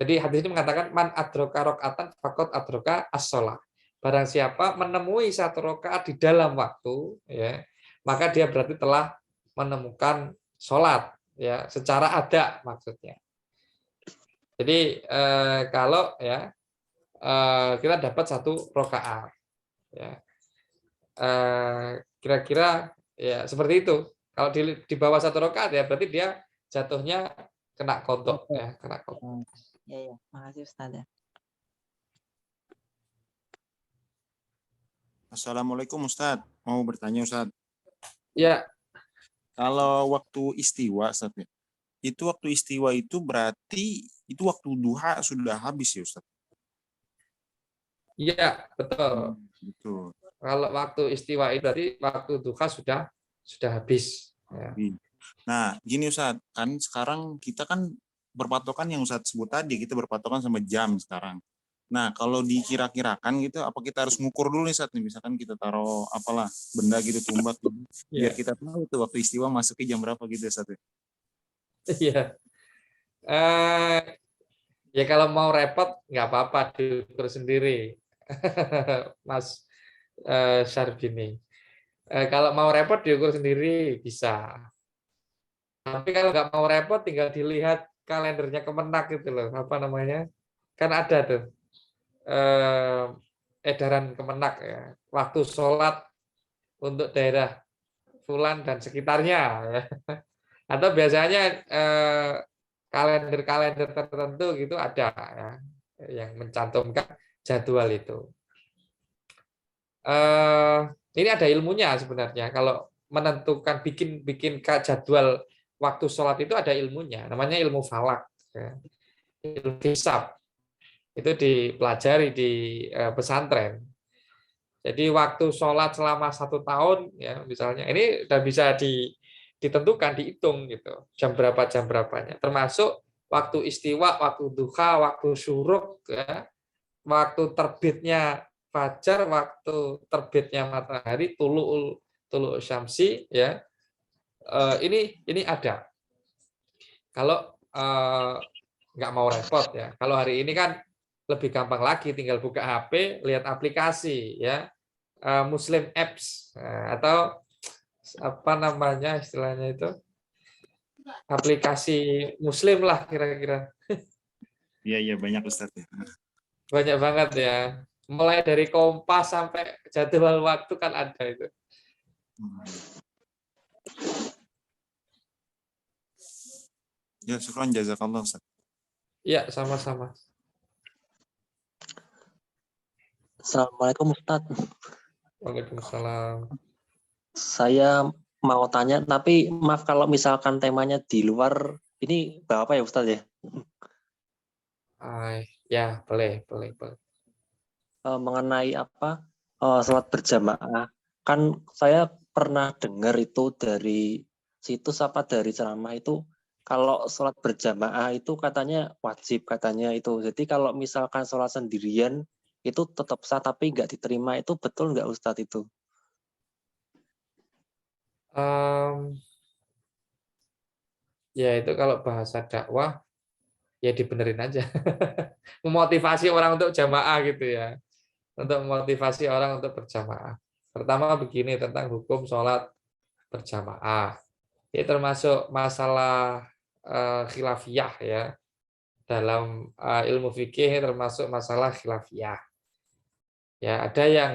Jadi hadis ini mengatakan man adroka rakaatan faqad adroka as-shalah. Barang siapa menemui 1 rakaat di dalam waktu, ya, maka dia berarti telah menemukan sholat, ya, secara ada maksudnya. Jadi kalau, ya, kita dapat 1 rakaat, ya, kira-kira, ya, seperti itu. Kalau di bawah 1 rakaat, ya, berarti dia jatuhnya kena qadha, ya, kena qadha. Ya, makasih Ustaz. Assalamualaikum Ustaz. Mau bertanya Ustaz. Ya. Kalau waktu istiwa Ustaz, itu waktu istiwa itu berarti itu waktu duha sudah habis ya Ustaz? Iya, betul. Betul. Kalau waktu istiwa itu berarti waktu duha sudah habis. Ya. Nah, gini Ustaz, kan sekarang kita kan berpatokan yang Ustaz sebut tadi, kita berpatokan sama jam sekarang. Nah, kalau dikira-kirakan gitu, apa kita harus ngukur dulu nih Ustaz nih, misalkan kita taruh apalah benda gitu, tumbak gitu, biar kita tahu tuh waktu istiwa masuknya jam berapa gitu Ustaz. Iya. Ya kalau mau repot nggak apa-apa, diukur sendiri, Mas Syarbini. Kalau mau repot diukur sendiri bisa. Tapi kalau nggak mau repot, tinggal dilihat kalendernya Kemenak gitu loh, apa namanya? Kan ada tuh edaran Kemenak, ya, waktu sholat untuk daerah Fulan dan sekitarnya, ya. Atau biasanya kalender-kalender tertentu gitu ada, ya, yang mencantumkan jadwal itu. Ini ada ilmunya sebenarnya. Kalau menentukan bikin jadwal waktu sholat itu ada ilmunya, namanya ilmu falak, ya. Ilmu hisab. Itu dipelajari di pesantren. Jadi waktu sholat selama 1 tahun, ya, misalnya ini udah bisa ditentukan, dihitung gitu, jam berapanya, termasuk waktu istiwa, waktu duha, waktu syuruk, ya, waktu terbitnya fajar, waktu terbitnya matahari, tulu'ul syamsi, ya. Ini ada. Kalau nggak mau repot, ya. Kalau hari ini kan lebih gampang lagi, tinggal buka HP, lihat aplikasi, ya. Muslim apps atau apa namanya istilahnya itu aplikasi Muslim lah kira-kira. Iya banyak Ustadz ya. Banyak banget ya. Mulai dari Kompas sampai jadwal waktu kan ada itu. Ya, syukran jazakallah Ustadz. Ya, sama-sama. Assalamualaikum Ustadz. Waalaikumsalam. Saya mau tanya, tapi maaf kalau misalkan temanya di luar, ini Bapak ya Ustadz ya? Ya, boleh. Mengenai apa, sholat berjamaah. Kan saya pernah dengar itu dari situs apa dari ceramah itu, kalau sholat berjamaah itu katanya wajib katanya itu. Jadi kalau misalkan sholat sendirian itu tetap sah tapi nggak diterima, itu betul nggak Ustadz itu? Ya itu kalau bahasa dakwah ya dibenerin aja. Memotivasi orang untuk jamaah gitu ya. Untuk memotivasi orang untuk berjamaah. Pertama begini tentang hukum sholat berjamaah. Ini termasuk masalah khilafiyah ya. Dalam ilmu fikih termasuk masalah khilafiyah. Ya, ada yang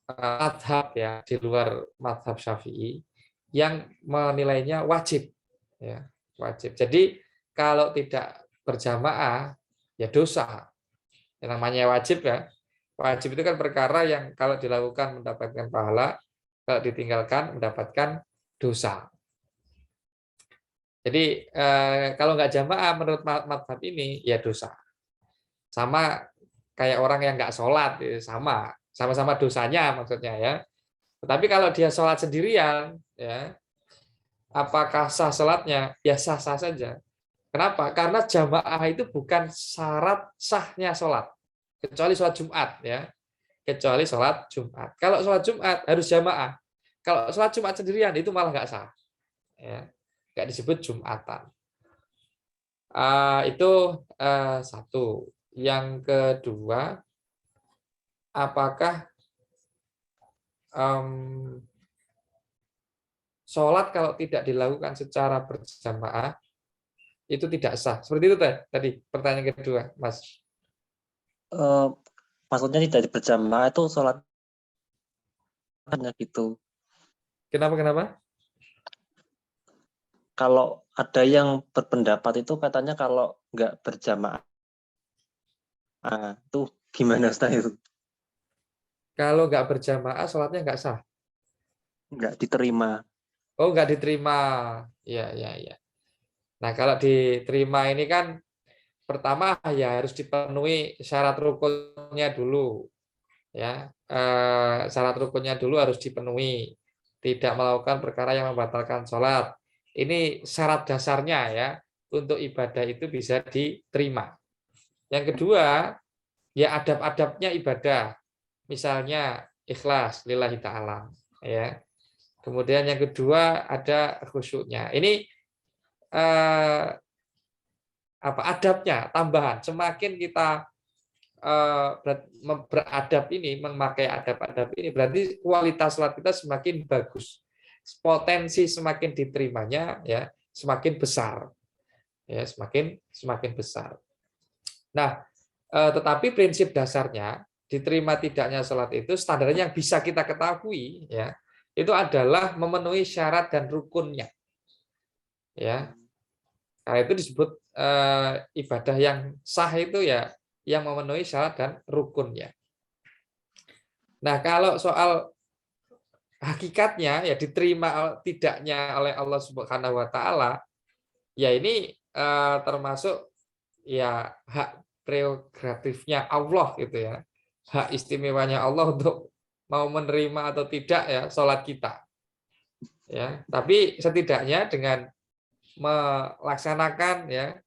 madhab ya di luar madhab Syafi'i yang menilainya wajib ya, wajib. Jadi kalau tidak berjamaah ya dosa. Yang namanya wajib ya. Wajib itu kan perkara yang kalau dilakukan mendapatkan pahala, kalau ditinggalkan mendapatkan dosa. Jadi kalau nggak jamaah menurut madhab ini ya dosa. Sama kayak orang yang nggak sholat, sama-sama dosanya maksudnya ya. Tetapi kalau dia sholat sendirian, ya apakah sah sholatnya? Ya sah-sah saja. Kenapa? Karena jamaah itu bukan syarat sahnya sholat, kecuali sholat Jumat ya. Kecuali sholat Jumat. Kalau sholat Jumat harus jamaah. Kalau sholat Jumat sendirian itu malah nggak sah. Ya. Nggak disebut Jumatan. Itu satu. Yang kedua, apakah sholat kalau tidak dilakukan secara berjamaah itu tidak sah? Seperti itu tadi pertanyaan kedua, Mas. Maksudnya tidak berjamaah itu sholat hanya gitu. Kenapa? Kalau ada yang berpendapat itu katanya kalau nggak berjamaah, itu gimana Ustaz itu? Kalau nggak berjamaah, sholatnya nggak sah? Nggak diterima. Oh, nggak diterima. Ya. Nah, kalau diterima ini kan pertama ya harus dipenuhi syarat rukunnya dulu. Ya, syarat rukunnya dulu harus dipenuhi. Tidak melakukan perkara yang membatalkan sholat. Ini syarat dasarnya ya untuk ibadah itu bisa diterima. Yang kedua, ya adab-adabnya ibadah. Misalnya ikhlas lillahi ta'ala ya. Kemudian yang kedua ada khusyuknya. Ini adabnya tambahan. Semakin kita beradab ini, memakai adab-adab ini, berarti kualitas sholat kita semakin bagus. Potensi semakin diterimanya ya semakin besar. Ya, semakin besar. Nah, tetapi prinsip dasarnya diterima tidaknya sholat itu standarnya yang bisa kita ketahui ya itu adalah memenuhi syarat dan rukunnya. Ya, nah, itu disebut ibadah yang sah itu ya yang memenuhi syarat dan rukunnya. Nah, kalau soal hakikatnya ya diterima tidaknya oleh Allah Subhanahu wa taala, ya ini termasuk ya hak prerogatifnya Allah gitu ya. Hak istimewanya Allah untuk mau menerima atau tidak ya salat kita. Ya, tapi setidaknya dengan melaksanakan ya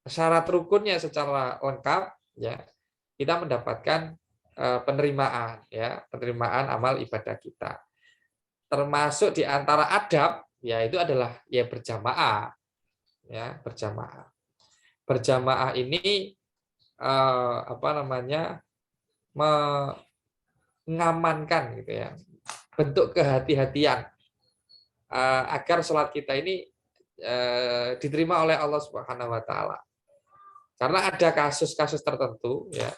syarat rukunnya secara lengkap ya kita mendapatkan penerimaan amal ibadah kita. Termasuk di antara adab ya itu adalah ya berjamaah. Ya, berjamaah. Berjamaah ini mengamankan gitu ya, bentuk kehati-hatian agar sholat kita ini diterima oleh Allah Subhanahu wa taala. Karena ada kasus-kasus tertentu ya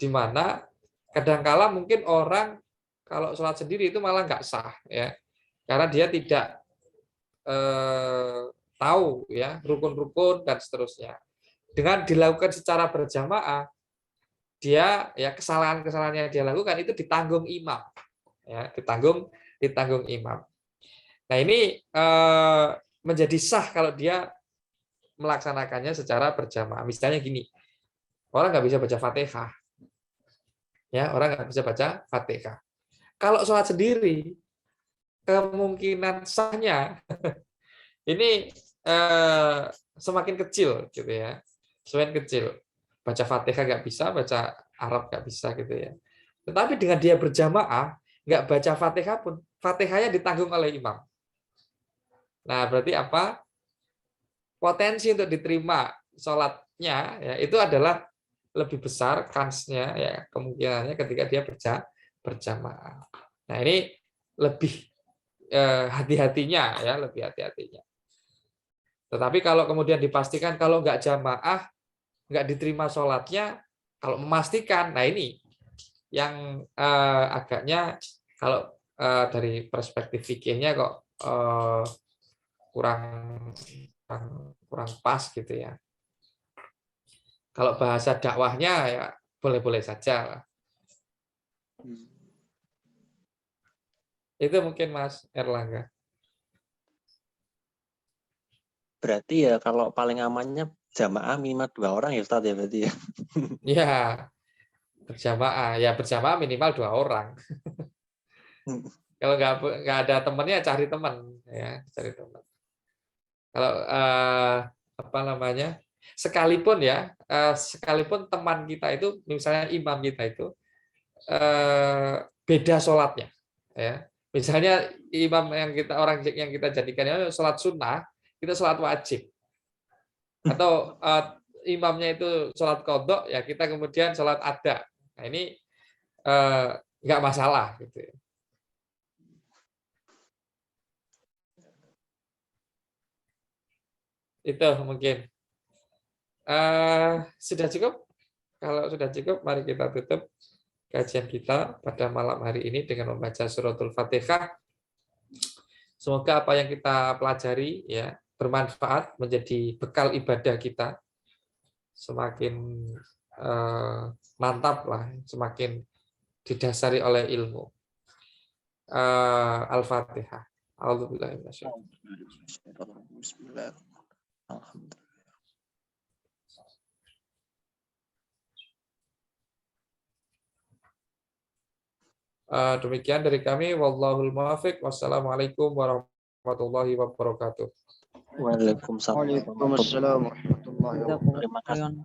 di mana kadangkala mungkin orang kalau sholat sendiri itu malah nggak sah ya. Karena dia tidak tahu ya rukun-rukun dan seterusnya. Dengan dilakukan secara berjamaah, dia ya kesalahan-kesalahan yang dia lakukan itu ditanggung imam, ya ditanggung imam. Nah ini menjadi sah kalau dia melaksanakannya secara berjamaah. Misalnya gini, orang nggak bisa baca Fatihah, ya orang nggak bisa baca Fatihah. Kalau sholat sendiri, kemungkinan sahnya ini semakin kecil gitu ya, semakin kecil. Baca Fatihah nggak bisa, baca Arab nggak bisa gitu ya. Tetapi dengan dia berjamaah, nggak baca Fatihah pun, Fatihahnya ditanggung oleh imam. Nah, berarti apa? Potensi untuk diterima sholatnya ya, itu adalah lebih besar kansnya ya, kemungkinannya ketika dia berjamaah. Nah, ini lebih hati-hatinya ya, lebih hati-hatinya. Tetapi kalau kemudian dipastikan kalau nggak jamaah, nggak diterima sholatnya, kalau memastikan, nah ini yang agaknya kalau dari perspektif fikihnya kok kurang pas gitu ya. Kalau bahasa dakwahnya ya boleh-boleh saja lah. Itu mungkin Mas Erlangga. Berarti ya kalau paling amannya jamaah minimal 2 orang ya Ustaz ya berarti ya. Ya, berjamaah minimal 2 orang. Kalau nggak ada temannya cari teman ya, cari teman. Kalau apa namanya? Sekalipun teman kita itu misalnya imam kita itu beda sholatnya ya. Misalnya imam orang yang kita jadikan sholat sunnah, kita sholat wajib. Atau imamnya itu sholat qadha, ya kita kemudian sholat ada. Nah ini nggak masalah gitu. Itu mungkin. Sudah cukup? Kalau sudah cukup, mari kita tutup kajian kita pada malam hari ini dengan membaca suratul Fatihah. Semoga apa yang kita pelajari ya bermanfaat, menjadi bekal ibadah kita, semakin mantap lah, semakin didasari oleh ilmu. Al-Fatihah. A'udzubillahi minasyaitonir Bismillah. Alhamdulillah. Demikian dari kami. Wallahul muwaffiq. Wassalamualaikum warahmatullahi wabarakatuh. Waalaikumsalam. Waalaikumsalam warahmatullahi wabarakatuh. Terima kasih.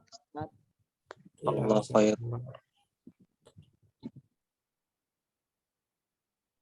Ya, Allah khair.